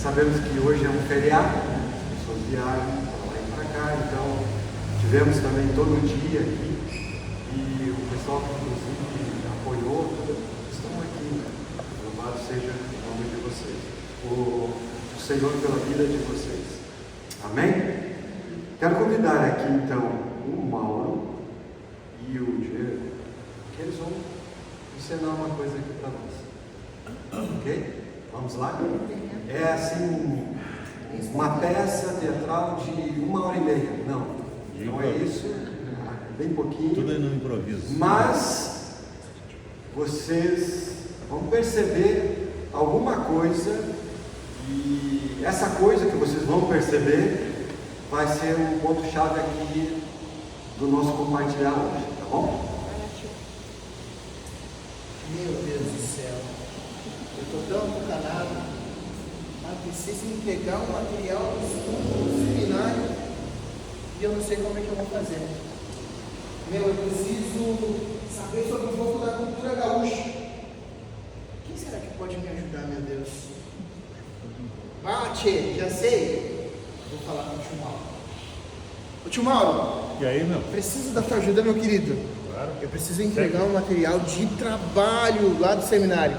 Sabemos que hoje é um feriado, né? As pessoas viajam para lá e para cá, então tivemos também todo o dia aqui e o pessoal que inclusive apoiou, estão aqui, né? Louvado seja o nome de vocês, o Senhor pela vida de vocês. Amém? Quero convidar aqui então o Mauro e o Diego, que eles vão ensinar uma coisa aqui para nós. Ok? Vamos lá? É assim, uma peça teatral de 1h30. Não é isso, é bem pouquinho. Tudo é no improviso. Mas vocês vão perceber alguma coisa, e essa coisa que vocês vão perceber vai ser um ponto-chave aqui do nosso compartilhar hoje, tá bom? Meu Deus do céu, eu estou tão encanado, mas preciso entregar um material do seminário e eu não sei como é que eu vou fazer. Eu preciso saber sobre um pouco da cultura gaúcha. Quem será que pode me ajudar, meu Deus? Ah, tchê, já sei. Vou falar com o tio Mauro. Ô tio Mauro, E aí, meu? preciso da tua ajuda, meu querido. Claro. Eu preciso entregar um material de trabalho lá do seminário.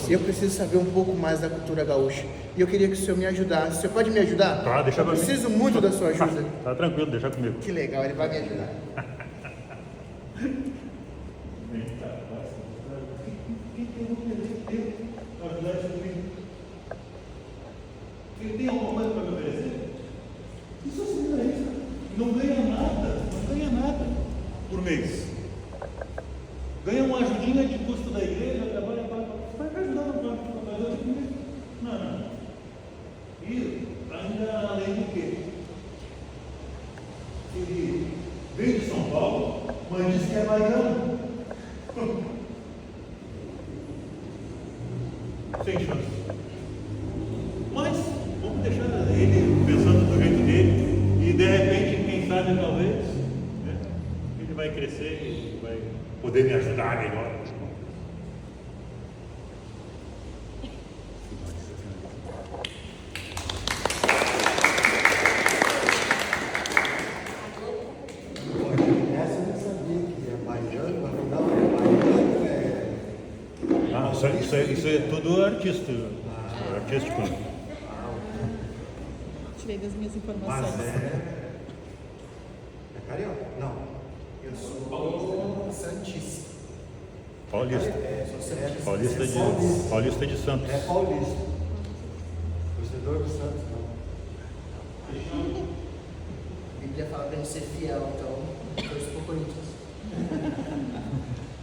Eu preciso saber um pouco mais da cultura gaúcha. E eu queria que o senhor me ajudasse. O senhor pode me ajudar? Tá, deixa eu comigo. preciso muito da sua ajuda. Tá tranquilo, deixa comigo. Que legal, ele vai me ajudar. Ele tem alguma coisa para me oferecer? Isso assim, é isso. Não ganha nada por mês. Ganha uma ajudinha de custo da igreja, trabalha para. Vai ajudar no campo, para fazer outro mês. Não. E ainda além do quê? Ele veio de São Paulo, mas disse que é baiano. Sem chance. Mas vamos deixar ele pensando do jeito dele e de repente, quem sabe, talvez, né, ele vai crescer e vai poder me ajudar melhor. Essa eu não sabia que é baiano, mas não é baiano, Isso é tudo artístico. Tirei das minhas Mas informações. é carioca? Não. Eu sou santista. Paulista. Paulista de Santos. É paulista. Torcedor do Santos, não. A Bíblia fala para a gente ser fiel, então eu sou Corinthians.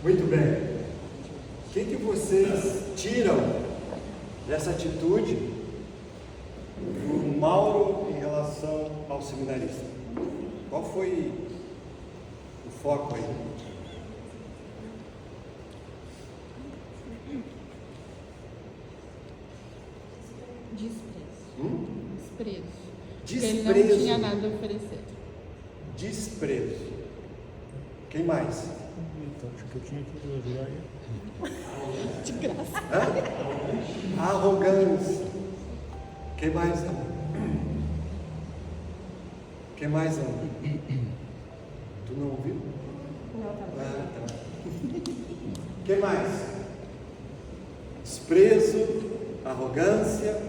Muito bem. O que vocês tiram dessa atitude do Mauro em relação ao seminarista? Qual foi o foco aí? Desprezo. Desprezo. Ele não tinha nada a oferecer. Desprezo. Quem mais? Então, acho que eu tinha que ajudar ele. De graça. Arrogância. Quem mais? Quem mais? Tu não ouviu? Não, tá. Quem mais? Desprezo, arrogância.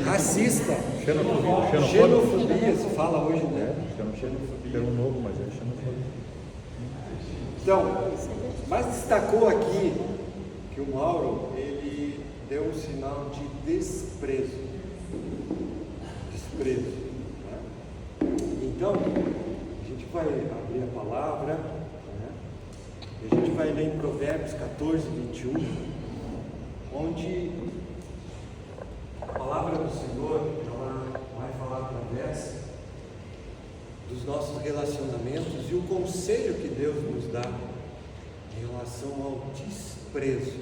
Racista. Xenofobia se fala hoje, né? Xenofobia. Um novo, mas é xenofobia. Então, mas destacou aqui que o Mauro, ele deu um sinal de desprezo. Né? Então, a gente vai abrir a palavra, né? E a gente vai ler em Provérbios 14, 21, onde a palavra do Senhor, ela vai falar através dos nossos relacionamentos e o conselho que Deus nos dá em relação ao desprezo.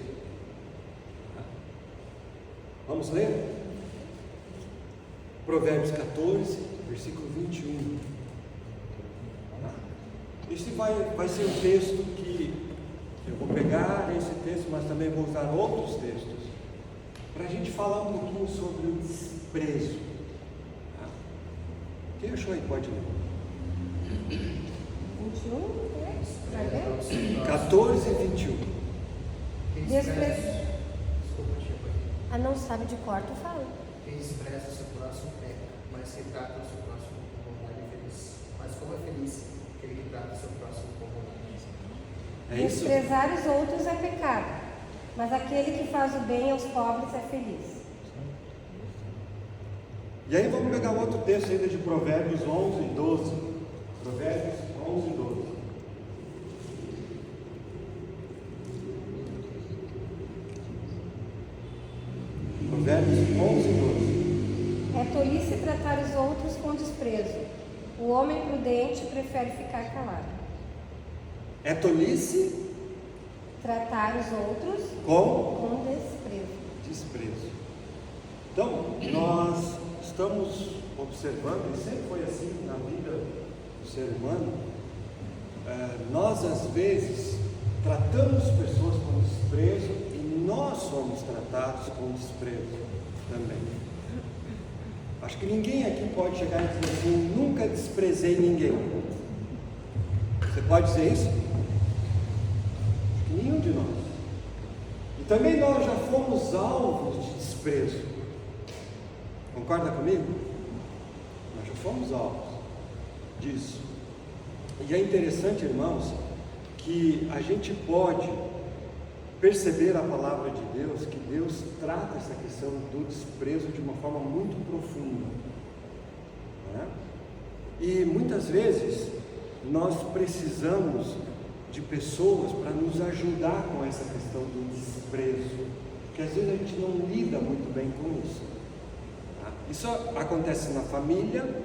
Vamos ler? Provérbios 14, versículo 21. Esse vai ser um texto que eu vou pegar esse texto, mas também vou usar outros textos, para a gente falar um pouquinho sobre o desprezo. Tá? Quem achou aí pode ler. 21, 14 e 21. Despreza. Desculpa, Chico. Ah, não sabe de cor, tu fala. Quem despreza o seu próximo peca, mas quem trata o seu próximo com bondade é feliz. Mas como é feliz aquele que trata o seu próximo com bondade? É isso? Desprezar os outros é pecado, mas aquele que faz o bem aos pobres é feliz. E aí vamos pegar outro texto ainda de Provérbios 11 e 12. Provérbios 11 e 12. Provérbios 11 e 12. É tolice tratar os outros com desprezo. O homem prudente prefere ficar calado. É tolice Tratar os outros com com desprezo. desprezo. Então, nós estamos observando, e sempre foi assim na vida do ser humano, nós às vezes tratamos pessoas com desprezo e nós somos tratados com desprezo também. Acho que ninguém aqui pode chegar e dizer assim, nunca desprezei ninguém. Você pode dizer isso? Acho que nenhum de nós. E também nós já fomos alvos de desprezo. Concorda comigo? Nós já fomos alvos disso. E é interessante, irmãos, que a gente pode perceber a palavra de Deus, que Deus trata essa questão do desprezo de uma forma muito profunda, né? E muitas vezes nós precisamos de pessoas para nos ajudar com essa questão do desprezo, porque às vezes a gente não lida muito bem com isso, tá? Isso acontece na família, né?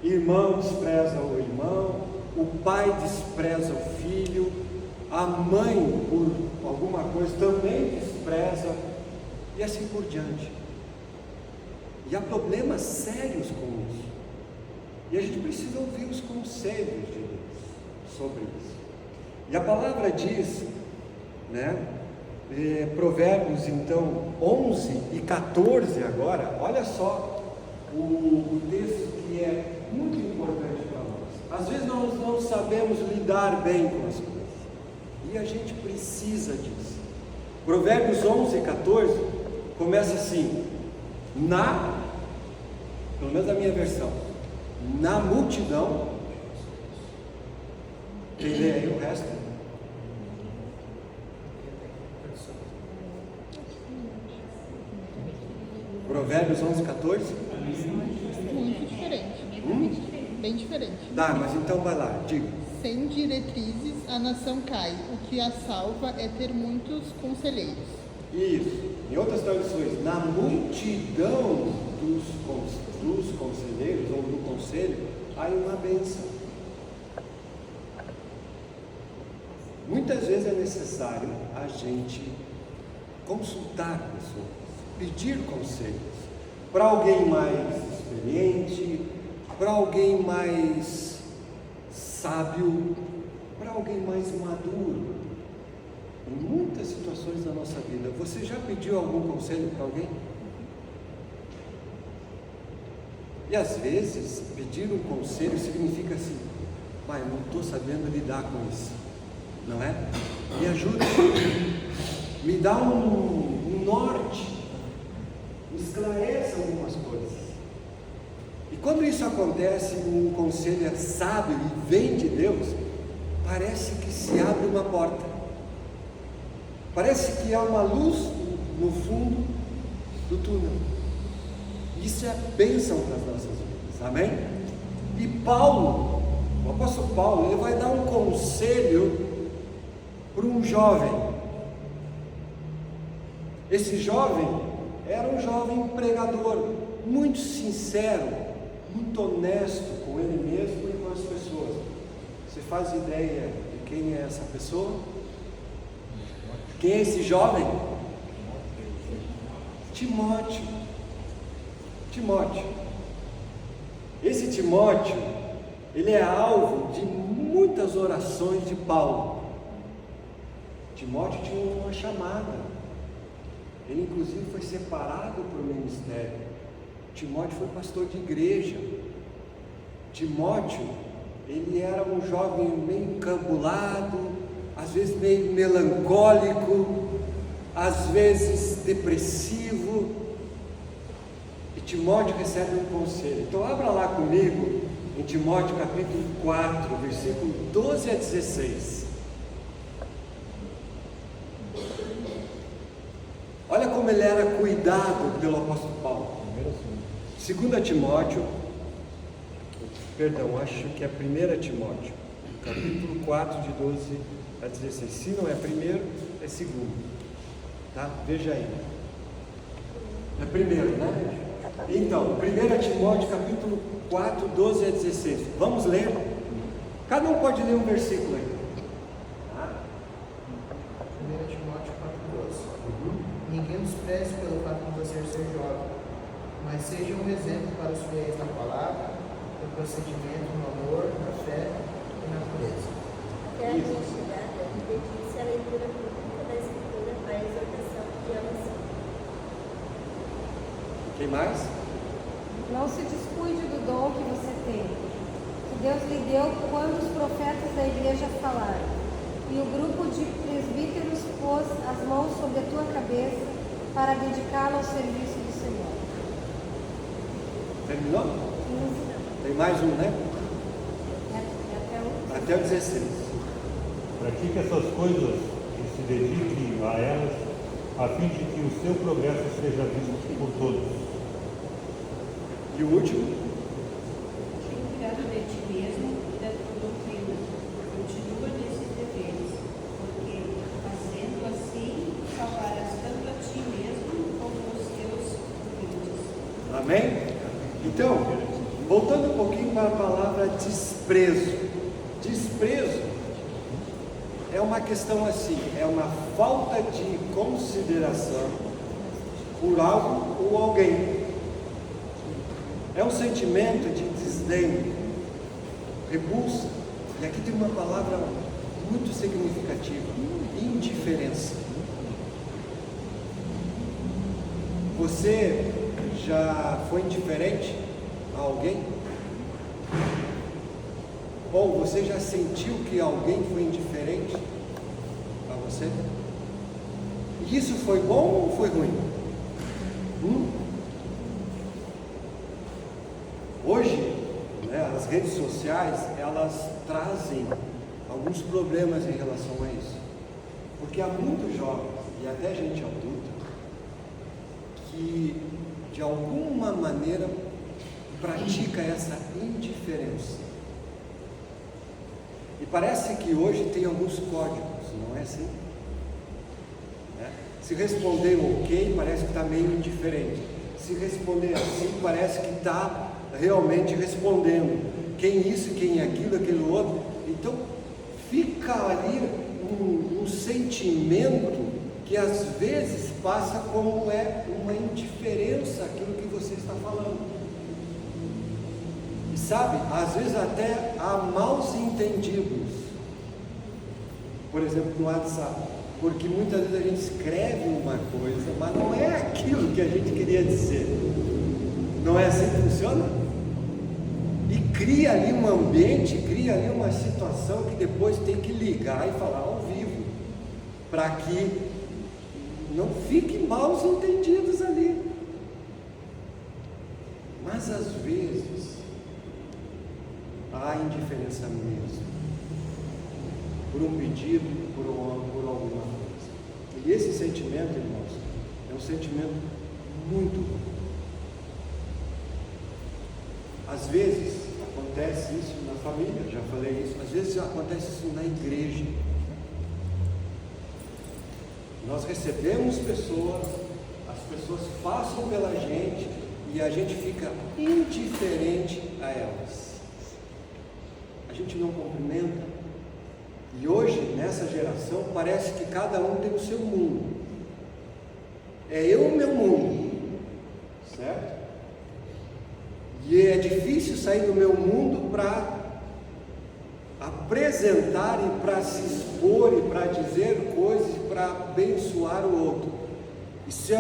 Irmão despreza o irmão, o pai despreza o filho, a mãe, por alguma coisa, também despreza, e assim por diante. E há problemas sérios com isso. E a gente precisa ouvir os conselhos de Deus sobre isso. E a palavra diz, né, Provérbios, então, 11 e 14 agora, olha só o texto que é muito importante para nós. Às vezes nós não sabemos lidar bem com as coisas. E a gente precisa disso. Provérbios 11 e 14 começa assim: pelo menos a minha versão, na multidão. Quem lê aí o resto? Provérbios 11 e 14? Muito diferente. Bem diferente. Tá, mas então vai lá, diga. Sem diretrizes, a nação cai. O que a salva é ter muitos conselheiros. Isso. Em outras traduções, na multidão dos conselheiros ou do conselho, há uma bênção. Muitas vezes é necessário a gente consultar pessoas, pedir conselhos para alguém mais experiente, para alguém mais sábio, para alguém mais maduro. Em muitas situações da nossa vida, você já pediu algum conselho para alguém? E às vezes, pedir um conselho significa assim: pai, eu não estou sabendo lidar com isso, não é? Me ajuda, me dá um norte, me esclarece algumas coisas. E quando isso acontece, um conselho é sábio e vem de Deus, parece que se abre uma porta, parece que há uma luz no fundo do túnel. Isso é bênção para as nossas vidas, amém? E Paulo, o apóstolo Paulo, ele vai dar um conselho para um jovem. Esse jovem era um jovem pregador, muito sincero, muito honesto com ele mesmo e com as pessoas. Você faz ideia de quem é essa pessoa? Quem é esse jovem? Timóteo. Esse Timóteo, ele é alvo de muitas orações de Paulo. Timóteo tinha uma chamada, ele inclusive foi separado para o ministério. Timóteo foi pastor de igreja. Timóteo, ele era um jovem meio encabulado, às vezes meio melancólico, às vezes depressivo, e Timóteo recebe um conselho. Então abra lá comigo em Timóteo capítulo 4, versículo 12 a 16. Olha como ele era cuidado pelo apóstolo Paulo. 2 Timóteo, perdão, acho que é 1 Timóteo, capítulo 4, de 12 a 16. Se não é primeiro, é segundo, tá? Veja aí. É primeiro, né? Então, 1 Timóteo, capítulo 4, 12 a 16. Vamos ler? Cada um pode ler um versículo aí. 1 Timóteo 4,12. Ninguém nos preze pelo fato de você ser jovem, mas seja um exemplo para os fiéis na palavra, no procedimento, no amor, na fé e na pureza. Até a minha chegada, dedique-se à leitura pública da Escritura, à exortação e à oração. Quem mais? Não se descuide do dom que você tem, que Deus lhe deu quando os profetas da igreja falaram. E o grupo de presbíteros pôs as mãos sobre a tua cabeça para dedicá-la ao serviço do Senhor. Terminou? 15, Tem mais um, né? até o Até o 16. Pratique essas coisas e se dedique a elas, a fim de que o seu progresso seja visto por todos. E o último? Tenha cuidado de ti mesmo e da tua doutrina. Continua nesses deveres, porque, fazendo assim, salvarás tanto a ti mesmo como os teus ouvintes. Amém? Então, voltando um pouquinho para a palavra desprezo. Desprezo é uma questão assim, é uma falta de consideração por algo ou alguém. É um sentimento de desdém, repulsa. E aqui tem uma palavra muito significativa: indiferença. Você já foi indiferente a alguém? Ou você já sentiu que alguém foi indiferente a você? E isso foi bom ou foi ruim? Hoje, né, as redes sociais, elas trazem alguns problemas em relação a isso. Porque há muitos jovens, e até gente adulta, que de alguma maneira pratica essa indiferença. E parece que hoje tem alguns códigos, não é assim? Né? Se responder ok, parece que está meio indiferente. Se responder assim, parece que está realmente respondendo. Quem isso, quem aquilo, aquele outro. Então, fica ali um sentimento que às vezes passa como é uma indiferença àquilo que você está falando. E sabe, às vezes até há maus entendidos. Por exemplo, no WhatsApp. Porque muitas vezes a gente escreve uma coisa, mas não é aquilo que a gente queria dizer. Não é assim que funciona? E cria ali um ambiente, cria ali uma situação que depois tem que ligar e falar ao vivo, para que não fiquem maus entendidos ali. Mas às vezes há indiferença mesmo, por um pedido, por alguma coisa. E esse sentimento, irmãos, é um sentimento muito ruim. Às vezes acontece isso na família, já falei isso, às vezes acontece isso na igreja. Nós recebemos pessoas, as pessoas passam pela gente e a gente fica indiferente a elas. A gente não cumprimenta. E hoje, nessa geração, parece que cada um tem o seu mundo. É eu o meu mundo, certo? E é difícil sair do meu mundo para apresentar e para se expor e para dizer coisas para abençoar o outro. Isso é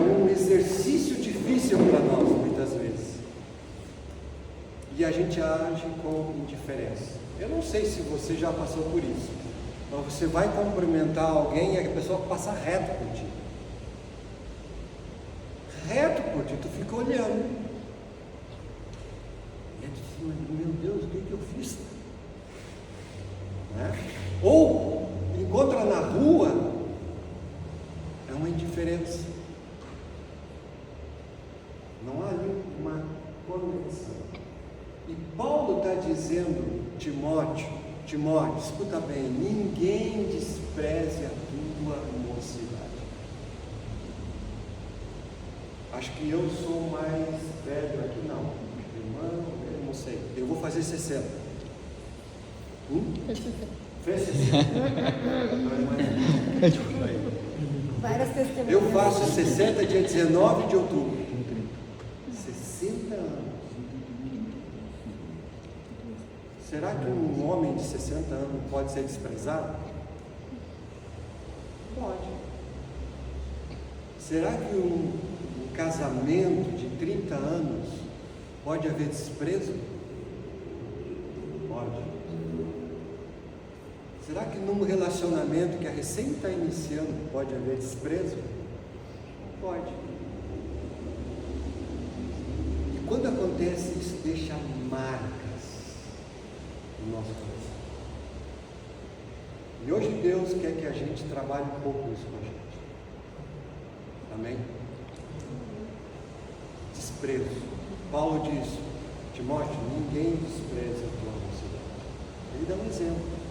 um exercício difícil para nós, muitas vezes. E a gente age com indiferença. Eu não sei se você já passou por isso, mas você vai cumprimentar alguém e a pessoa passa reto por ti. Reto por ti, tu fica olhando. E tu diz, meu Deus, o que eu fiz? Né? Ou encontra na rua, é uma indiferença. Não há ali uma conexão. E Paulo está dizendo, Timóteo, escuta bem, ninguém despreze a tua mocidade. Acho que eu sou mais velho aqui, não. Irmão, eu não sei. Eu vou fazer 60. Fez 60. Várias testemunhas. Eu faço 60 dia 19 de outubro. 60 anos. Será que um homem de 60 anos pode ser desprezado? Pode. Será que um casamento de 30 anos pode haver desprezo? Pode. Será que num relacionamento que a recém está iniciando pode haver desprezo? Pode. E quando acontece isso, deixa marcas no nosso coração. E hoje Deus quer que a gente trabalhe um pouco isso com a gente. Amém? Desprezo. Paulo diz, Timóteo, ninguém despreza a tua mocidade. Ele dá um exemplo.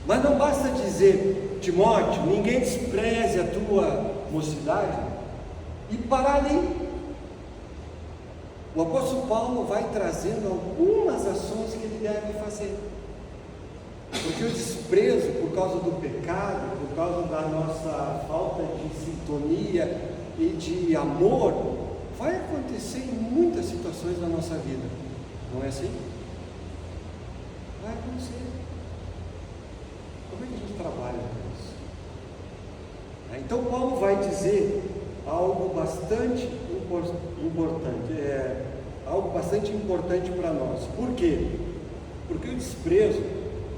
Mas não basta dizer, Timóteo, ninguém despreze a tua mocidade e parar ali. O apóstolo Paulo vai trazendo algumas ações que ele deve fazer. Porque o desprezo por causa do pecado, por causa da nossa falta de sintonia e de amor, vai acontecer em muitas situações da nossa vida. Não é assim? Vai acontecer. Como é que a gente trabalha com isso? Então Paulo vai dizer algo bastante importante, algo bastante importante para nós. Por quê? Porque o desprezo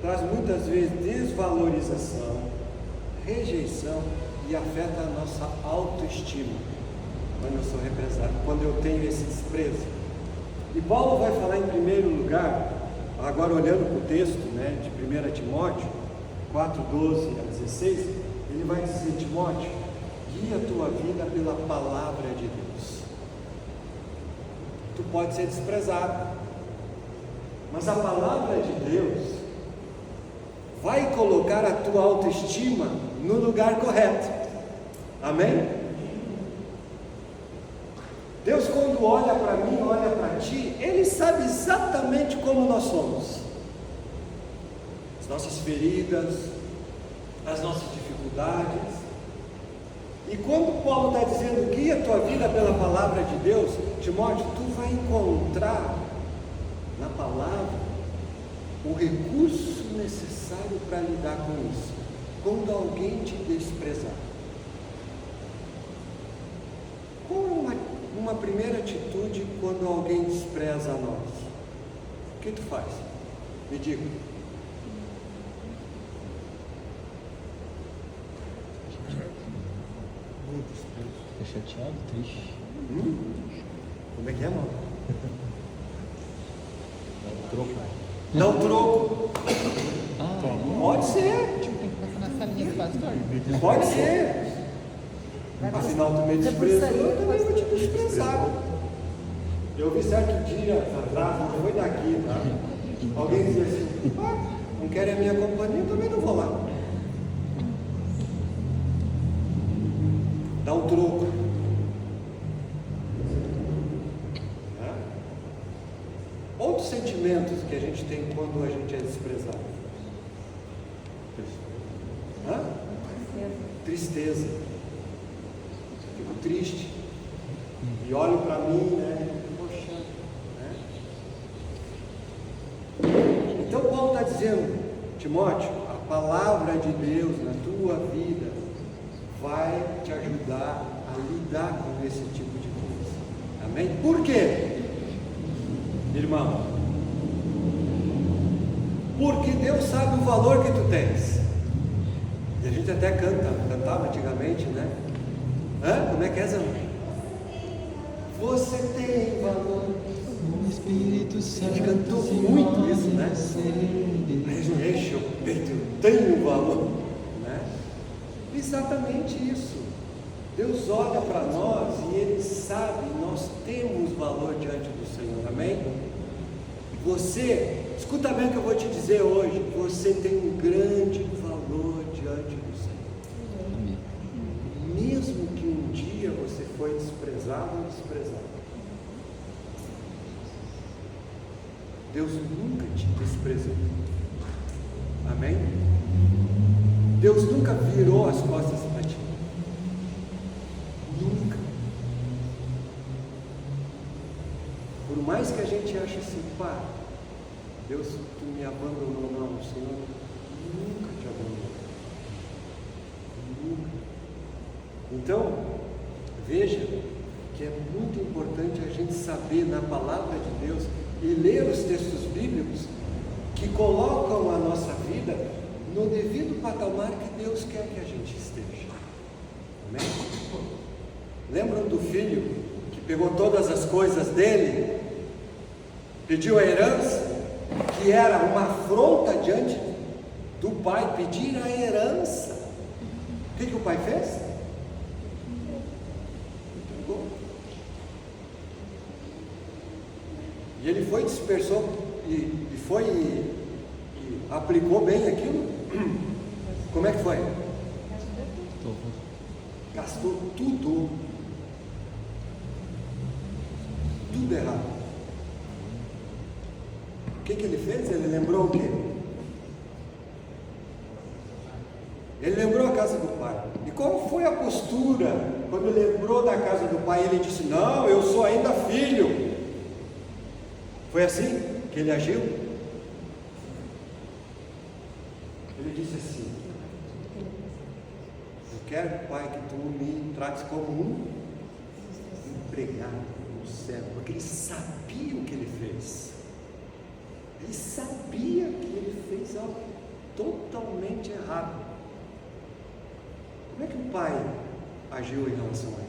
traz muitas vezes desvalorização, rejeição e afeta a nossa autoestima. Quando eu sou represado, quando eu tenho esse desprezo. E Paulo vai falar em primeiro lugar, agora olhando para o texto, de 1 Timóteo 4, 12 a 16, ele vai dizer, Timóteo, guia a tua vida pela palavra de Deus. Tu pode ser desprezado, mas a palavra de Deus vai colocar a tua autoestima no lugar correto. Amém? Deus, quando olha para mim, olha para ti, Ele sabe exatamente como nós somos. As nossas feridas, as nossas dificuldades. E quando Paulo está dizendo, guia a tua vida pela palavra de Deus, Timóteo, tu vai encontrar na palavra o recurso necessário para lidar com isso, quando alguém te desprezar. Qual é uma primeira atitude quando alguém despreza a nós? O que tu faz? Me diga. É chateado, triste. Como é que é, mano? Dá um troco. Dá um troco. Pode ser. Tem que passar na salinha do pastor. Pode ser. Afinal, tu me desprezou, eu também vou te desprezar. Eu vi certo dia atrás, não foi daqui, tá? Alguém dizia assim, não querem a minha companhia, eu também não vou lá. Dá um troco. Outros sentimentos que a gente tem quando a gente é desprezado. Tristeza. Fico triste. E olho para mim, poxa, dizendo, Timóteo, a palavra de Deus na tua vida vai te ajudar a lidar com esse tipo de coisa. Amém? Por quê? Irmão, porque Deus sabe o valor que tu tens. E a gente até cantava antigamente, né? Como é que é, Zé? Você tem valor. O Espírito A Santo gente cantou muito isso, né? Aí enche o peito, eu tenho valor, né? Exatamente isso. Deus olha para nós e Ele sabe, nós temos valor diante do Senhor, amém? Você, escuta bem o que eu vou te dizer hoje, você tem um grande valor diante do Senhor. Amém. Mesmo que um dia você foi desprezado ou desprezado, Deus nunca te desprezou. Amém? Deus nunca virou as costas para ti. Nunca. Por mais que a gente ache assim, pá, Deus, tu me abandonou, não, o Senhor nunca te abandonou. Nunca. Então, veja que é muito importante a gente saber na palavra de Deus e ler os textos bíblicos que colocam a nossa vida no devido patamar que Deus quer que a gente esteja. Amém? Lembram do filho que pegou todas as coisas dele, pediu a herança, que era uma afronta diante do pai, pedir a herança. O que o pai fez? Entregou. E ele foi, dispersou e foi e aplicou bem aquilo. Como é que foi? Gastou tudo. Tudo errado. O que ele fez? Ele lembrou o quê? Ele lembrou a casa do pai. E qual foi a postura quando ele lembrou da casa do pai? Ele disse: não, eu sou ainda filho. Foi assim que ele agiu? Ele disse assim: eu quero, pai, que tu me trates como um empregado, um servo, porque ele sabia o que ele fez. Ele sabia que ele fez algo totalmente errado. Como é que o pai agiu em relação a ele?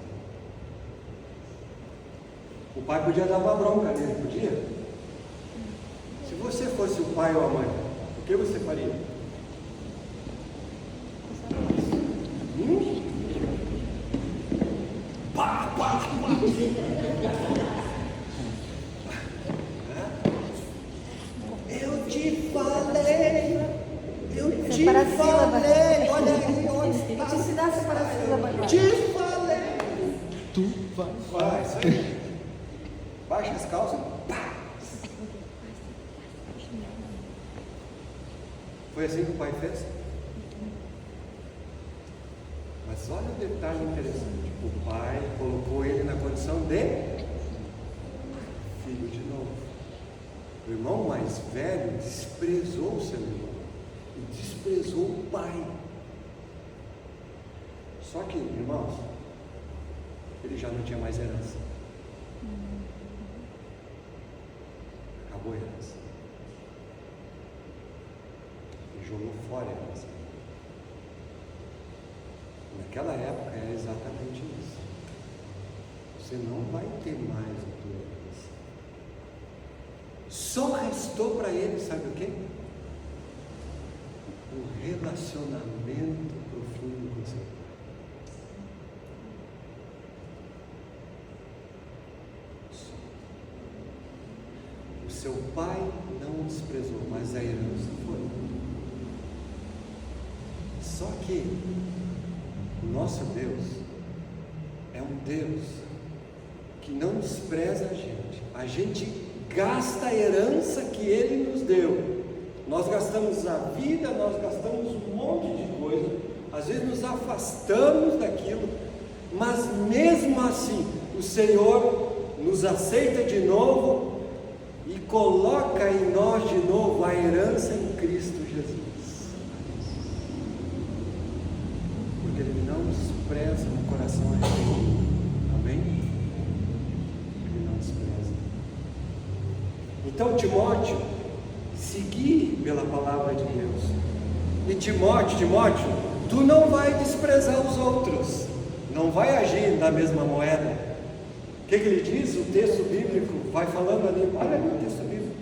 O pai podia dar uma bronca nele, podia? Se você fosse o pai ou a mãe, o que você faria? Pá, pá, pá. Eu te falei, olha aí onde está. Te ensinar a separar a sílaba. Te falei. Tu vai. Vai, isso aí. Baixa as calças. Pá. Foi assim que o pai fez? Mas olha o detalhe interessante. O pai colocou ele na condição de filho de novo. O irmão mais velho desprezou o seu irmão e desprezou o pai. Só que, irmãos, ele já não tinha mais herança. Acabou a herança. Ele jogou fora a herança. Naquela época era exatamente isso. Você não vai ter mais a tua herança. Só restou para ele, sabe o quê? Um relacionamento profundo com seu pai. O seu pai não o desprezou, mas a herança foi. Só que o nosso Deus é um Deus que não despreza a gente. A gente gasta a herança que Ele nos deu. Nós gastamos a vida, nós gastamos um monte de coisa, às vezes nos afastamos daquilo, mas mesmo assim o Senhor nos aceita de novo e que coloca em nós de novo a herança em Cristo Jesus. Porque Ele não despreza um coração arrependido. Amém? Ele não despreza. Então, Timóteo, seguir pela palavra de Deus. E Timóteo, tu não vai desprezar os outros, não vai agir da mesma moeda. O que ele diz? O texto bíblico vai falando ali, olha ali o texto bíblico.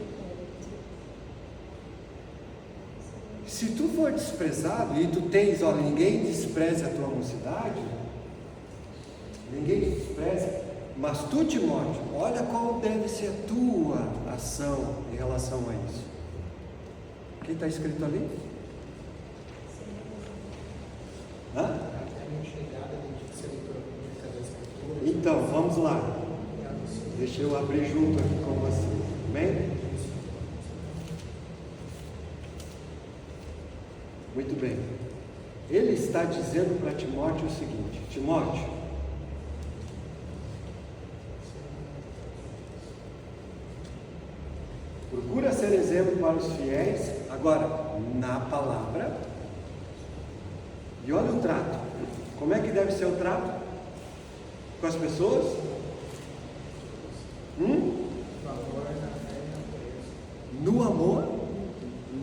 Se tu for desprezado e tu tens, olha, ninguém despreze a tua mocidade, ninguém te despreza, mas tu, Timóteo, olha qual deve ser a tua ação em relação a isso. O que está escrito ali? Hã? Então, vamos lá. Deixa eu abrir junto aqui com você. Amém? Muito bem. Ele está dizendo para Timóteo o seguinte: Timóteo, procura ser exemplo para os fiéis, agora, na palavra. E olha o trato. Como é que deve ser o trato com as pessoas? No amor,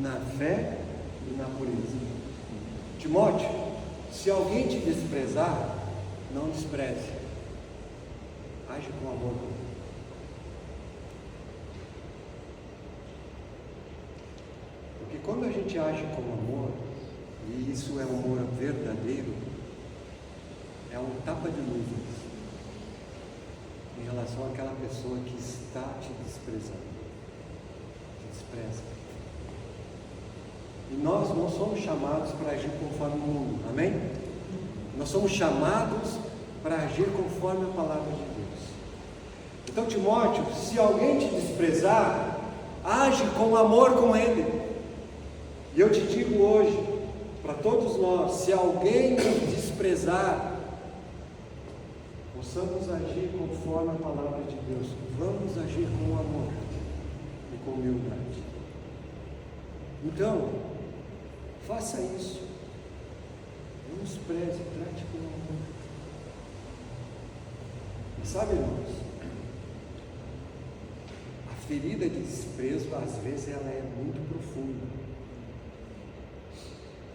na fé e na pureza. Timóteo, se alguém te desprezar, não despreze. Age com amor. Porque quando a gente age com amor, e isso é um amor verdadeiro, é um tapa de luvas em relação àquela pessoa que está te desprezando, te despreza. E nós não somos chamados para agir conforme o mundo, amém? Nós somos chamados para agir conforme a palavra de Deus. Então, Timóteo, se alguém te desprezar, age com amor com ele. E eu te digo hoje, para todos nós, se alguém nos desprezar, possamos agir conforme a palavra de Deus. Vamos agir com amor e com humildade. Então, faça isso. Não despreze, trate com amor. E sabe, irmãos, a ferida de desprezo, às vezes, ela é muito profunda.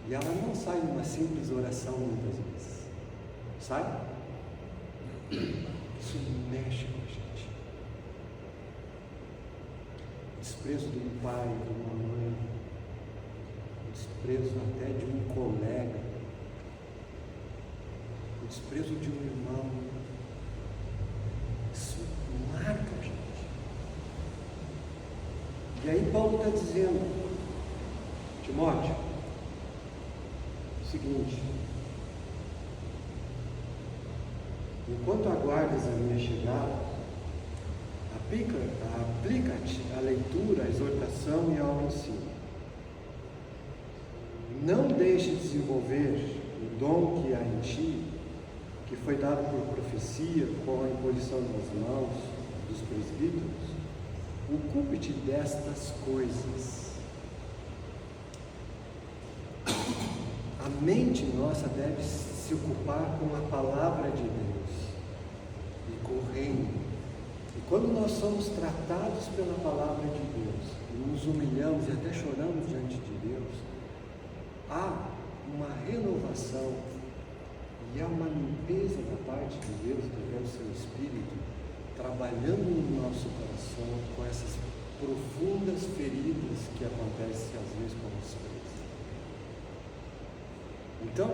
E ela não sai numa simples oração, muitas vezes. Sai? Isso mexe com a gente. O desprezo de um pai, de uma mãe, o desprezo até de um colega, o desprezo de um irmão. Isso marca a gente. E aí Paulo está dizendo, Timóteo, o seguinte: enquanto aguardas a minha chegada, aplica-te à leitura, à exortação e ao ensino. Não deixe de desenvolver o dom que há em ti, que foi dado por profecia, com a imposição das mãos dos presbíteros. Ocupe-te destas coisas. A mente nossa deve se ocupar com a palavra de Deus e com o reino. E quando nós somos tratados pela palavra de Deus, e nos humilhamos e até choramos diante de Deus, há uma renovação e há uma limpeza da parte de Deus, através do seu Espírito, trabalhando no nosso coração com essas profundas feridas que acontecem às vezes com os presos. Então,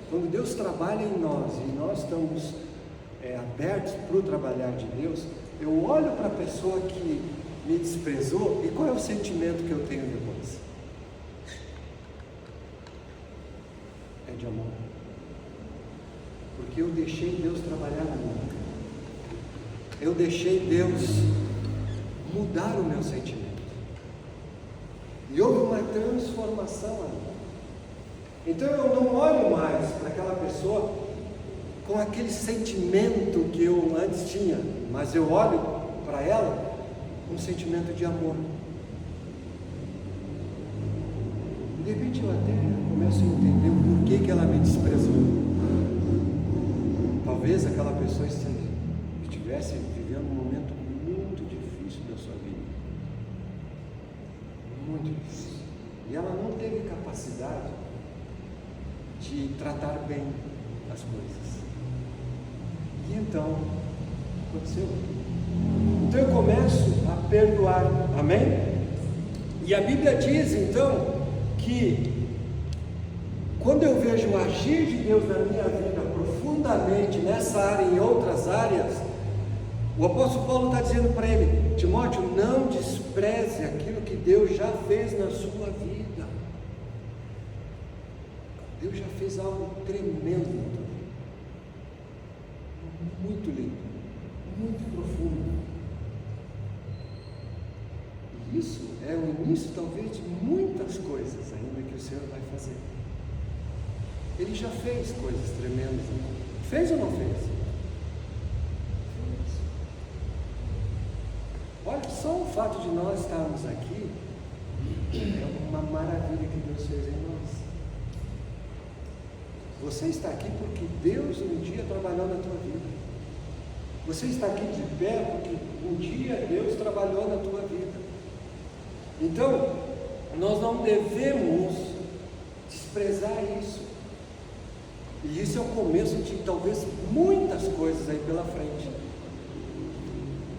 quando Deus trabalha em nós e nós estamos abertos para o trabalhar de Deus, eu olho para a pessoa que me desprezou e qual é o sentimento que eu tenho depois? É de amor. Porque eu deixei Deus trabalhar na minha vida. Eu deixei Deus mudar o meu sentimento. E houve uma transformação ali. Então eu não olho mais para aquela pessoa com aquele sentimento que eu antes tinha, mas eu olho para ela um sentimento de amor. E de repente eu até começo a entender o porquê que ela me desprezou. Talvez aquela pessoa estivesse vivendo um momento muito difícil da sua vida. Muito difícil. E ela não teve capacidade de tratar bem as coisas. E então, aconteceu. Então eu começo a perdoar. Amém? E a Bíblia diz então que quando eu vejo o agir de Deus na minha vida profundamente nessa área e em outras áreas, o apóstolo Paulo está dizendo para ele: Timóteo, não despreze aquilo que Deus já fez na sua vida. Deus já fez algo tremendo na tua vida, muito lindo, muito profundo. E isso é o início talvez de muitas coisas ainda que o Senhor vai fazer. Ele já fez coisas tremendas. Fez ou não fez? Fez. Olha, só o fato de nós estarmos aqui é uma maravilha que Deus fez em nós. Você está aqui porque Deus um dia trabalhou na tua vida. Você está aqui de pé porque um dia Deus trabalhou na tua vida. Então, nós não devemos desprezar isso. E isso é o começo de talvez muitas coisas aí pela frente.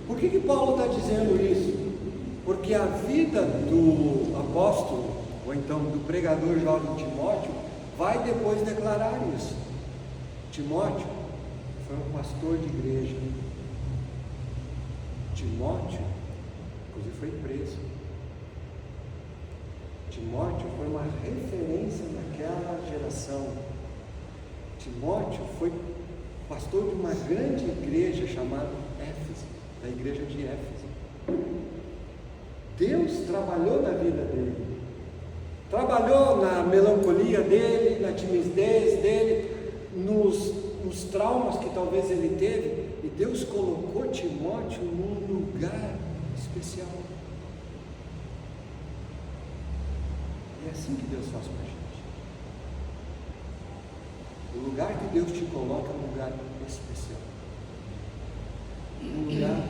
Por que Paulo está dizendo isso? Porque a vida do apóstolo, ou então do pregador jovem Timóteo, vai depois declarar isso. Timóteo foi um pastor de igreja. Timóteo, inclusive, foi preso. Timóteo foi uma referência naquela geração. Timóteo foi pastor de uma grande igreja chamada Éfeso, da igreja de Éfeso. Deus trabalhou na vida dele, trabalhou na melancolia dele, na timidez dele, nos traumas que talvez ele teve, e Deus colocou Timóteo num lugar especial. É assim que Deus faz com a gente. O lugar que Deus te coloca é um lugar especial, um lugar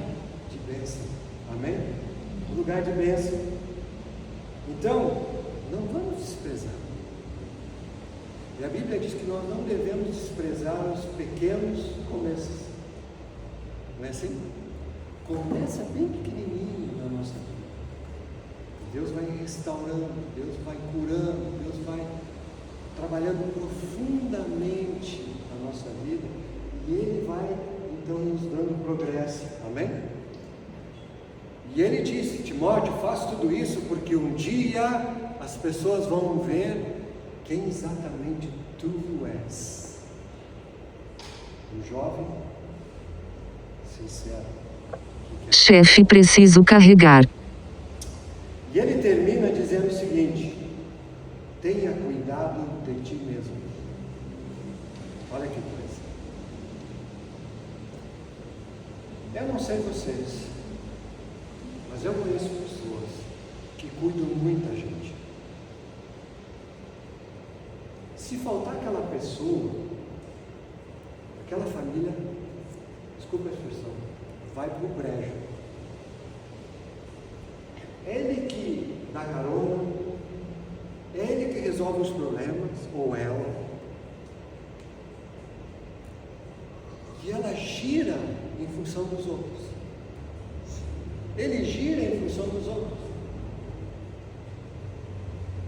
de bênção. Amém? Um lugar de bênção. Então, não vamos desprezar. E a Bíblia diz que nós não devemos desprezar os pequenos começos. Não é assim? Começa bem pequenininho na nossa vida. Deus vai restaurando, Deus vai curando, Deus vai trabalhando profundamente a nossa vida, e Ele vai então nos dando progresso. Amém? E ele disse: Timóteo, faz tudo isso porque um dia as pessoas vão ver quem exatamente tu és. Um jovem sincero. Chefe, preciso carregar. E ele termina dizendo o seguinte: tenha cuidado de ti mesmo. Olha que coisa. Eu não sei vocês, mas eu conheço pessoas que cuidam muita gente. Se faltar aquela pessoa, aquela família, desculpa a expressão, vai pro brejo. Ele que dá carona, ele que resolve os problemas, ou ela. E ela gira em função dos outros. Ele gira em função dos outros.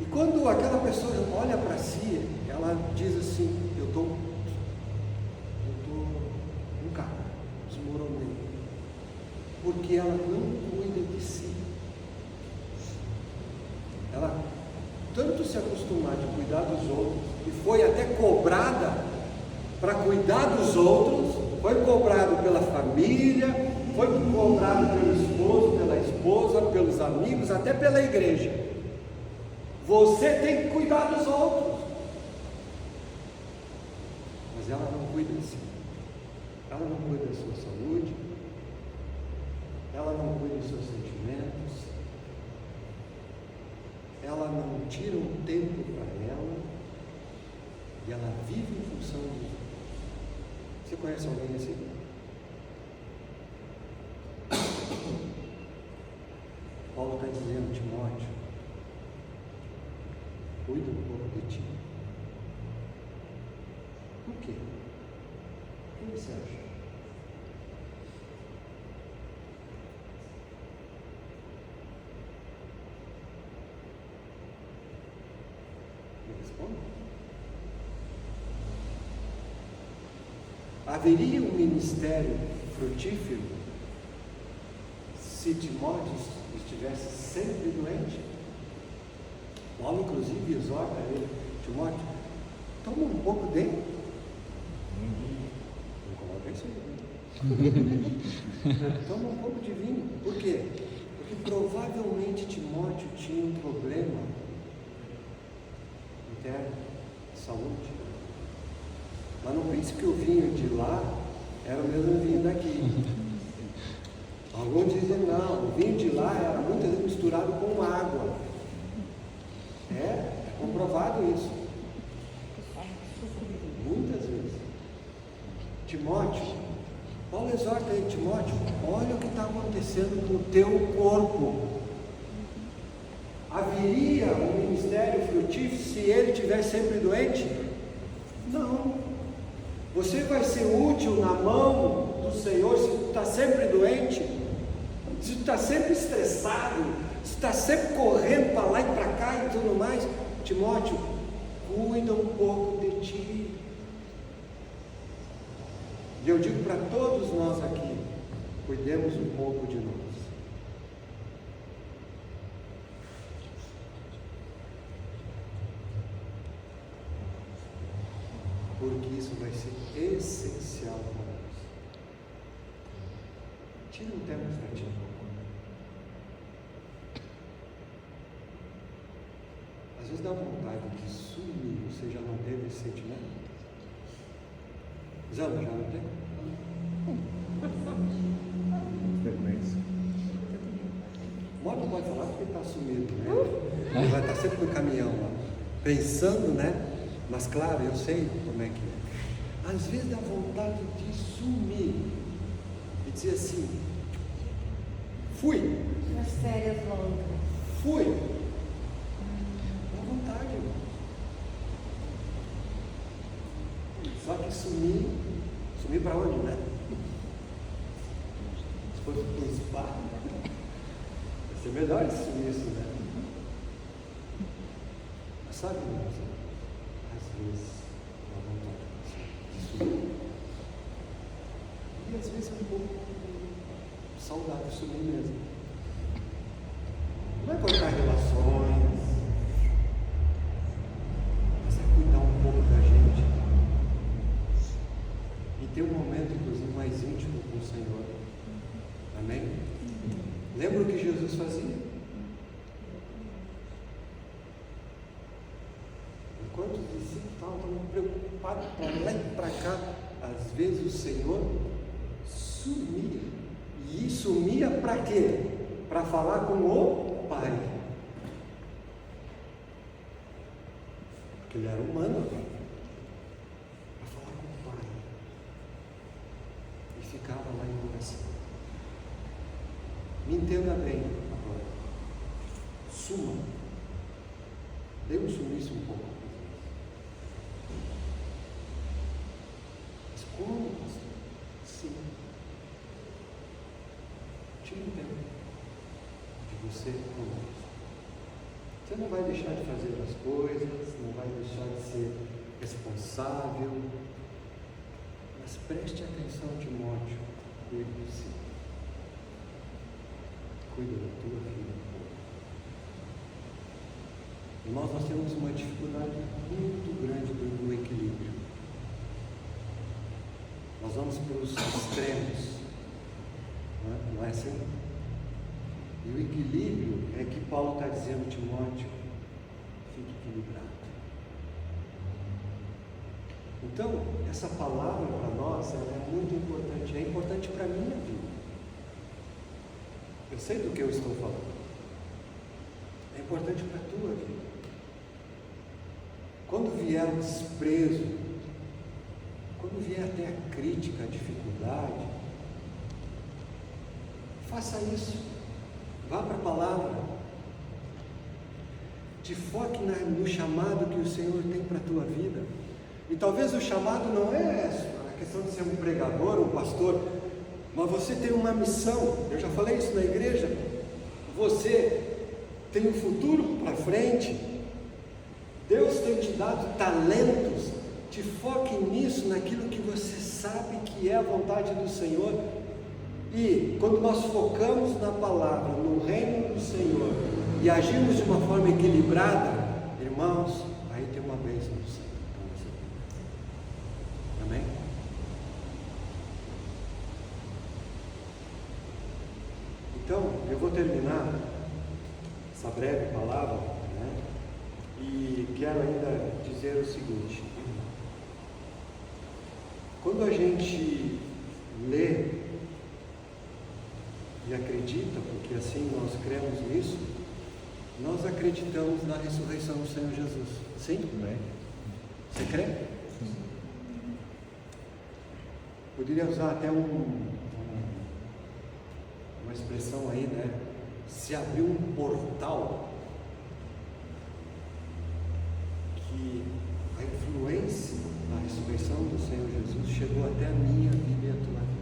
E quando aquela pessoa olha para si, ela diz assim: eu estou no carro, desmoronei. Porque ela não cuida de si. Ela tanto se acostumar de cuidar dos outros, e foi até cobrada para cuidar dos outros, foi cobrado pela família, foi cobrado pelo esposo, pela esposa, pelos amigos, até pela igreja. Você tem que cuidar dos outros. Mas ela não cuida de si. Ela não cuida da sua saúde. ela não cuida dos seus sentimentos, ela não tira um tempo para ela, e ela vive em função disso. Você conhece alguém assim? Paulo está dizendo, Timóteo, cuida um pouco de ti. Por quê? O que você acha? Me responda. Haveria um ministério frutífero se Timóteo estivesse sempre doente? Paulo, inclusive, exorta ele: Timóteo, toma um pouco dele. Não coloca isso aí. Toma um pouco de vinho. Por quê? Porque provavelmente Timóteo tinha um problema interno de saúde. Mas não pense que o vinho de lá era o mesmo vinho daqui. Alguns dizem não, o vinho de lá era muitas vezes misturado com água. É comprovado isso. Muitas vezes. Timóteo, Paulo exorta aí, Timóteo, olha o que está acontecendo com o teu corpo. Haveria um ministério frutífero se ele estivesse sempre doente? Não. Você vai ser útil na mão do Senhor se tu está sempre doente, se tu está sempre estressado, se tu está sempre correndo para lá e para cá e tudo mais. Timóteo, cuida um pouco de ti. E eu digo para todos nós aqui, cuidemos um pouco de nós. Porque isso vai ser essencial para nós. Tira um tempo para ti. Às vezes dá vontade de sumir. Você já não teve esse sentimento? Zana, já não tem? Mota pode falar porque ele está sumido, né? Ele vai estar sempre no caminhão lá, pensando, né? Mas claro, eu sei como é que é. Às vezes dá vontade de sumir e dizer assim: fui. Nas férias longas. Fui. Dá vontade, irmão. Só que sumir para onde, né? Se fosse para o spa, vai ser melhor sumir isso, né? Mas sabe, irmãos? Às vezes dá vontade de sumir. E às vezes é um pouco saudável sumir mesmo. Não é cortar relações, mas é cuidar um pouco da gente. E ter um momento, inclusive, mais íntimo com o Senhor. Amém? Lembra o que Jesus fazia? Enquanto os discípulos estavam preocupados para lá e para cá, às vezes o Senhor sumia. E sumia para quê? Para falar com o Pai. Porque ele era humano. Para falar com o Pai. E ficava lá em oração. Me entenda bem agora. Suma. Dê um sumiço um pouco. Mas como, pastor? Sim. Tire um tempo de você conosco. Você não vai deixar de fazer as coisas, não vai deixar de ser responsável, mas preste atenção, Timóteo, cuide de si. Cuida da tua filha. Irmãos, nós temos uma dificuldade muito grande do equilíbrio. Nós vamos para os extremos, não é assim? E o equilíbrio é que Paulo está dizendo, Timóteo, fique equilibrado. Então, essa palavra para nós ela é muito importante, é importante para a minha vida. Eu sei do que eu estou falando. É importante para a tua vida. Quando vier o desprezo, quando vier até a crítica, a dificuldade, faça isso. Vá para a palavra. Te foque no chamado que o Senhor tem para a tua vida. E talvez o chamado não é a questão de ser um pregador, um pastor, mas você tem uma missão. Eu já falei isso na igreja. Você tem um futuro para frente. Deus tem te dado talentos. Te foque nisso, naquilo que você sabe que é a vontade do Senhor. E quando nós focamos na palavra, no reino do Senhor, e agimos de uma forma equilibrada, irmãos, aí tem uma bênção do Senhor para você. Amém? Então, eu vou terminar essa breve palavra, né? E quero ainda dizer o seguinte: quando a gente lê e acredita, porque assim nós cremos nisso, nós acreditamos na ressurreição do Senhor Jesus. Sim? Você crê? Poderia usar até uma expressão aí, né? Se abriu um portal que a influência da ressurreição do Senhor Jesus chegou até a minha vida e a tua vida.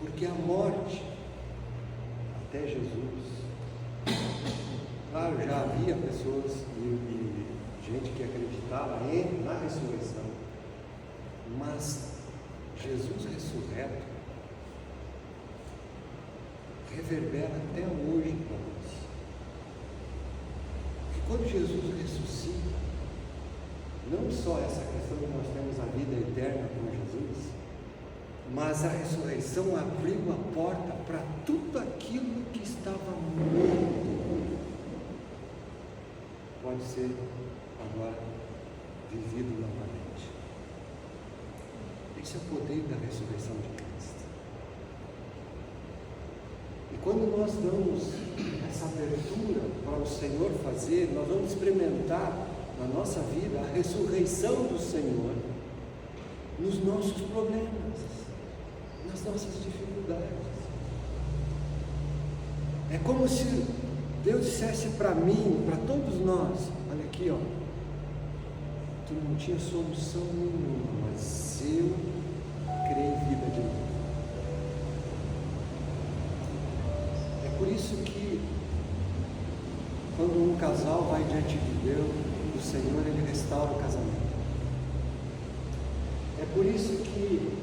Porque a morte, até Jesus, claro, já havia pessoas e gente que acreditava na ressurreição, mas Jesus ressurreto reverbera até hoje para nós. Porque quando Jesus ressuscita, não só essa questão de nós temos a vida eterna com Jesus, mas a ressurreição abriu a porta para tudo aquilo que estava morto. Pode ser agora vivido novamente. Esse é o poder da ressurreição de Cristo. E quando nós damos essa abertura para o Senhor fazer, nós vamos experimentar na nossa vida a ressurreição do Senhor nos nossos problemas, nas nossas dificuldades. É como se Deus dissesse para mim, para todos nós: olha aqui, ó, tu não tinha solução nenhuma, mas eu criei vida de novo. É por isso que quando um casal vai diante de Deus, do Senhor, Ele restaura o casamento. É por isso que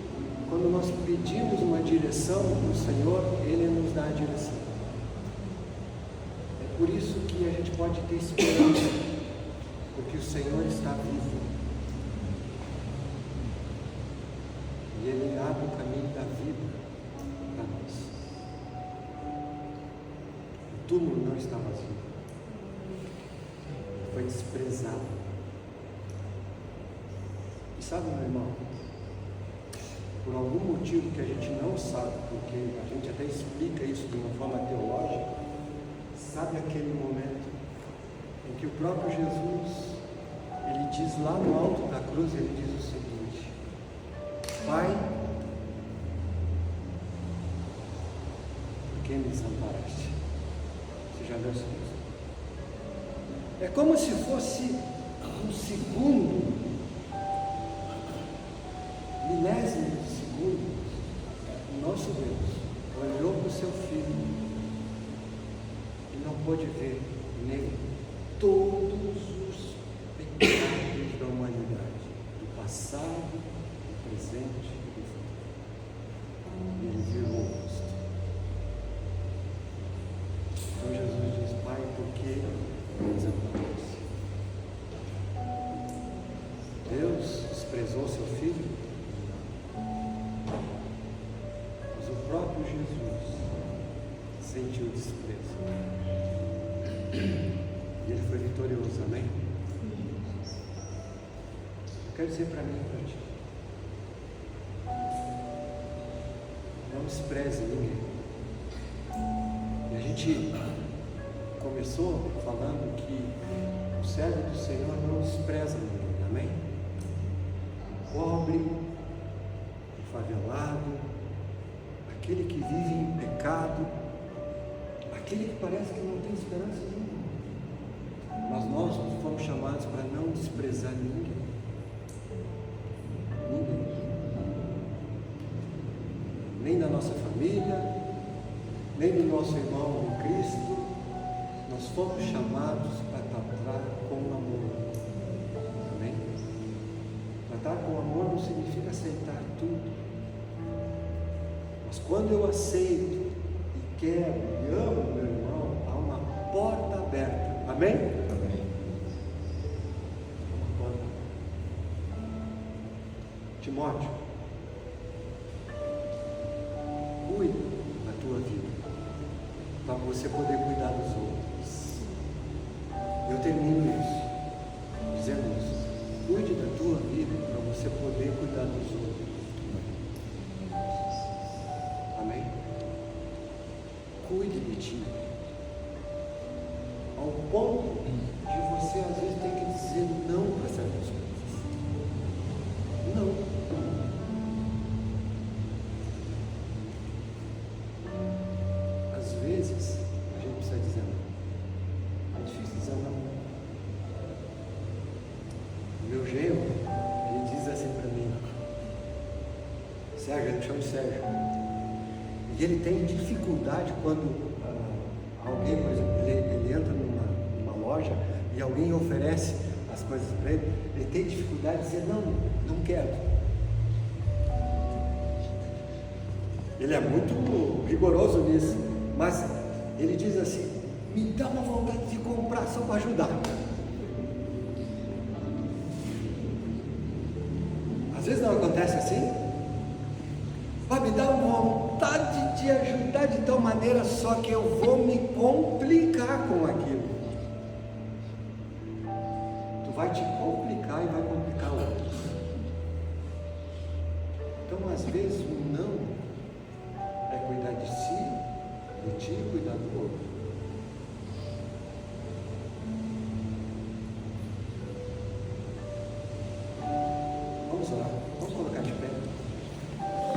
quando nós pedimos uma direção do Senhor, Ele nos dá a direção. É por isso que a gente pode ter esperança, porque o Senhor está vivo. E Ele abre o caminho da vida para nós. O túmulo não está vazio. Foi desprezado. E sabe, meu irmão, por algum motivo que a gente não sabe, porque a gente até explica isso de uma forma teológica, sabe aquele momento em que o próprio Jesus, ele diz lá no alto da cruz, ele diz o seguinte: Pai, por que me desamparaste? Você já leu isso? É como se fosse um segundo, milésimo de segundo, o nosso Deus olhou para o seu filho e não pôde ver nele todos os pecados da humanidade, do passado, do presente e do futuro. E ele virou o rosto. Então Jesus diz: Pai, por que me desamparaste? Deus desprezou seu filho, mas o próprio Jesus sentiu o desprezo e ele foi vitorioso. Amém? Eu quero dizer para mim e para ti: não despreze ninguém. gente começou falando que o servo do Senhor não despreza ninguém, amém? Pobre, favelado, aquele que vive em pecado, aquele que parece que não tem esperança nenhuma. Mas nós fomos chamados para não desprezar ninguém. Ninguém. Nem da nossa família, nem do nosso irmão em Cristo. Nós fomos chamados para tratar com amor. Amém? Tratar com amor não significa aceitar tudo. Mas quando eu aceito e quero e amo meu irmão, há uma porta aberta. Amém? Amém. Uma porta. Timóteo, cuide da tua vida, para você poder cuidar dos outros. Eu termino isso, dizendo isso. Cuide da tua vida, para você poder cuidar dos outros. Amém? Cuide de ti. Ao ponto de você às vezes ter que dizer não para certas coisas. Não. Às vezes a gente precisa dizer não. É difícil dizer não. O meu genro, ele diz assim para mim: Sérgio, eu me chamo de Sérgio. E ele tem dificuldade quando alguém, por exemplo, ele entra numa loja e alguém oferece as coisas para ele, ele tem dificuldade de dizer não quero. Ele é muito rigoroso nisso, mas ele diz assim: me dá uma vontade de comprar só para ajudar. Às vezes não acontece assim? Vai me dar vontade de ajudar de tal maneira, só que eu vou me complicar com aquilo. Tu vai te complicar e vai complicar outros. Então, às vezes, o não é cuidar de si, de ti e cuidar do outro.